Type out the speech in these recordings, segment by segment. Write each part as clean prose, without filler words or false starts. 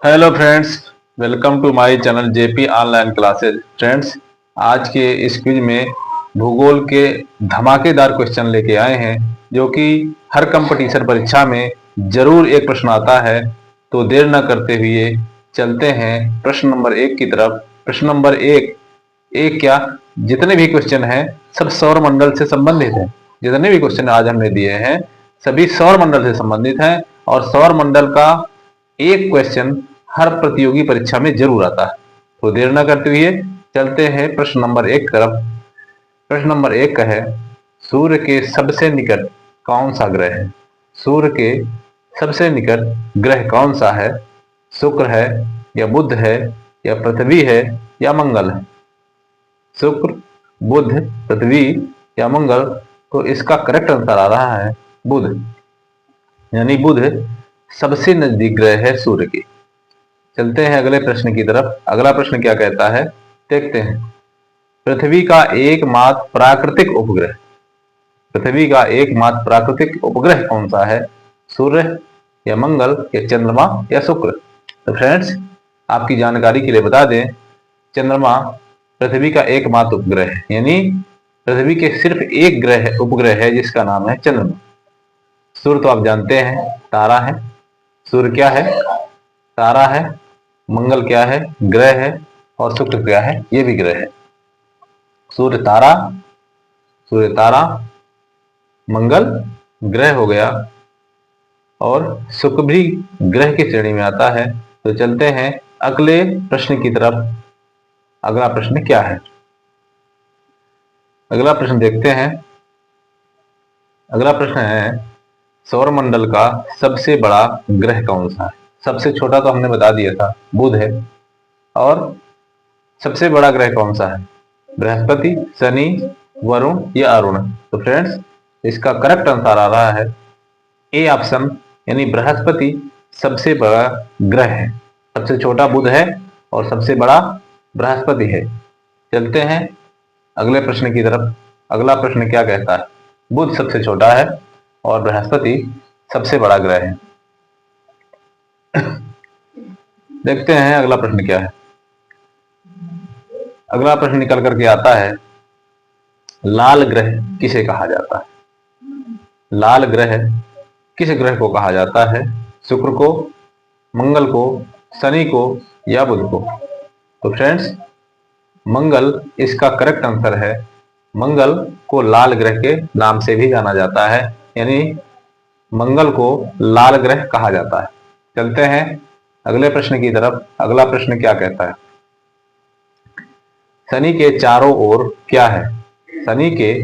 Hello friends, welcome to my channel JP online classes. Friends, आज के इस quiz में भूगोल के धमाकेदार क्वेश्चन लेके आए हैं जो कि हर कंपटीशन परीक्षा में जरूर एक प्रश्न आता है। तो देर न करते हुए चलते हैं प्रश्न नंबर 1 की तरफ। प्रश्न नंबर 1 एक क्या, जितने भी क्वेश्चन हैं सब सौर मंडल से संबंधित हैं। जितने भी क्वेश्चन आज हमने दिए हैं सभी सौर मंडल से संबंधित हैं और सौर मंडल का एक क्वेश्चन हर प्रतियोगी परीक्षा में जरूर आता है। तो देर न करते हुए चलते हैं प्रश्न नंबर 1 तरफ। प्रश्न नंबर 1 का है, सूर्य के सबसे निकट कौन सा ग्रह है? सूर्य के सबसे निकट ग्रह कौन सा है? शुक्र है या बुध है या पृथ्वी है या मंगल है? शुक्र, बुध, पृथ्वी या मंगल? तो इसका करेक्ट आंसर आ रहा है बुध, यानी बुध सबसे नजदीक ग्रह है सूर्य के। चलते हैं अगले प्रश्न की तरफ। अगला प्रश्न क्या कहता है, देखते हैं। पृथ्वी का एकमात्र प्राकृतिक उपग्रह, पृथ्वी का एकमात्र प्राकृतिक उपग्रह कौन सा है? सूर्य या मंगल या चंद्रमा या शुक्र? तो फ्रेंड्स, आपकी जानकारी के लिए बता दें, चंद्रमा पृथ्वी का एकमात्र उपग्रह है, यानी पृथ्वी के सिर्फ एक ग्रह उपग्रह है जिसका नाम है चंद्रमा। सूर्य तो आप जानते हैं तारा है। सूर्य क्या है? तारा है। मंगल क्या है? ग्रह है। और शुक्र क्या है? ये भी ग्रह है। सूर्य तारा, सूर्य तारा, मंगल ग्रह हो गया और शुक्र भी ग्रह की श्रेणी में आता है। तो चलते हैं अगले प्रश्न की तरफ। अगला प्रश्न क्या है? अगला प्रश्न देखते हैं। अगला प्रश्न है, सौरमंडल का सबसे बड़ा ग्रह कौन सा है? सबसे छोटा तो हमने बता दिया था, बुध है। और सबसे बड़ा ग्रह कौन सा है? बृहस्पति, शनि, वरुण या अरुण? तो फ्रेंड्स, इसका करेक्ट आंसर आ रहा है ए ऑप्शन, यानी बृहस्पति सबसे बड़ा ग्रह है। सबसे छोटा बुध है और सबसे बड़ा बृहस्पति है। चलते हैं अगले प्रश्न की तरफ। अगला प्रश्न क्या कहता है? बुध सबसे छोटा है और बृहस्पति सबसे बड़ा ग्रह है। देखते हैं अगला प्रश्न क्या है। अगला प्रश्न निकल करके आता है, लाल ग्रह किसे कहा जाता है? लाल ग्रह किस ग्रह को कहा जाता है? शुक्र को, मंगल को, शनि को या बुध को? तो फ्रेंड्स, मंगल इसका करेक्ट आंसर है। मंगल को लाल ग्रह के नाम से भी जाना जाता है, यानी मंगल को लाल ग्रह कहा जाता है। चलते हैं अगले प्रश्न की तरफ। अगला प्रश्न क्या कहता है? शनि के चारों ओर क्या है? शनि के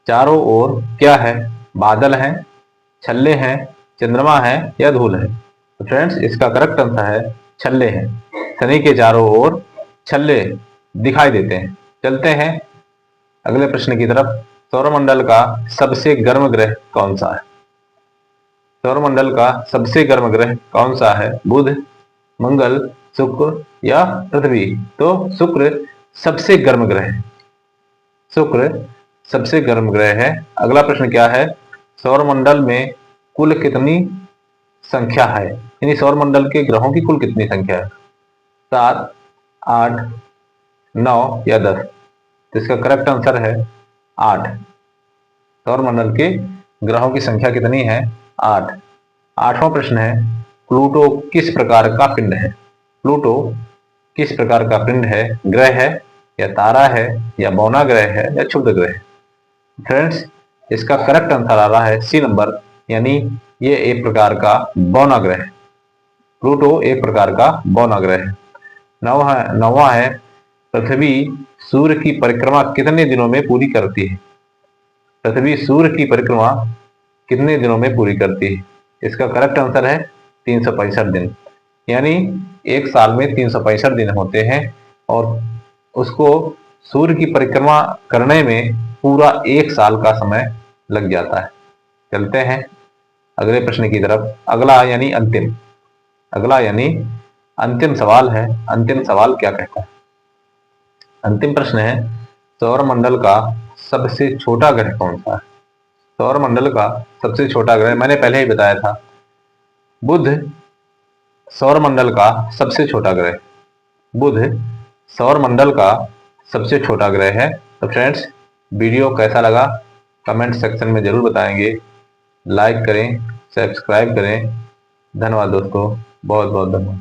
चारों ओर क्या है? बादल हैं, छल्ले हैं, चंद्रमा है या धूल है? तो फ्रेंड्स, इसका करेक्ट आंसर है छल्ले हैं। शनि के चारों ओर छल्ले दिखाई देते हैं। चलते हैं अगले प्रश्न की तरफ। सौरमंडल का सबसे गर्म ग्रह कौन सा है? सौरमंडल का सबसे गर्म ग्रह कौन सा है? बुध, मंगल, शुक्र या पृथ्वी? तो शुक्र सबसे गर्म ग्रह है। शुक्र सबसे गर्म ग्रह है। अगला प्रश्न क्या है? सौरमंडल में कुल कितनी संख्या है? यानी सौरमंडल के ग्रहों की कुल कितनी संख्या है? 7, 8, 9 या 10? तो इसका करेक्ट आंसर है 8। सौरमंडल के ग्रहों की संख्या कितनी है? 8। आठवां प्रश्न है, प्लूटो किस प्रकार का पिंड है? प्लूटो किस प्रकार का पिंड है? ग्रह है या तारा है या बौना ग्रह है या क्षुद्र ग्रह है? फ्रेंड्स, इसका करेक्ट आंसर आ रहा है सी नंबर, यानी ये एक प्रकार का बौना ग्रह है। प्लूटो एक प्रकार का बौना ग्रह है। नौवां है, पृथ्वी सूर्य की परिक्रमा कितने दिनों में पूरी करती है? पृथ्वी सूर्य की परिक्रमा कितने दिनों में पूरी करती है? इसका करेक्ट आंसर है 365 दिन, यानी एक साल में 365 दिन होते हैं और उसको सूर्य की परिक्रमा करने में पूरा एक साल का समय लग जाता है। चलते हैं अगले प्रश्न की तरफ। अगला यानी अंतिम सवाल है। अंतिम सवाल क्या कहता है? अंतिम प्रश्न है, सौरमंडल का सबसे छोटा ग्रह कौन सा है? सौरमंडल का सबसे छोटा ग्रह मैंने पहले ही बताया था, बुध सौरमंडल का सबसे छोटा ग्रह? बुध सौरमंडल का सबसे छोटा ग्रह है। तो फ्रेंड्स, वीडियो कैसा लगा कमेंट सेक्शन में जरूर बताएंगे। लाइक करें, सब्सक्राइब करें। धन्यवाद दोस्तों, बहुत बहुत धन्यवाद।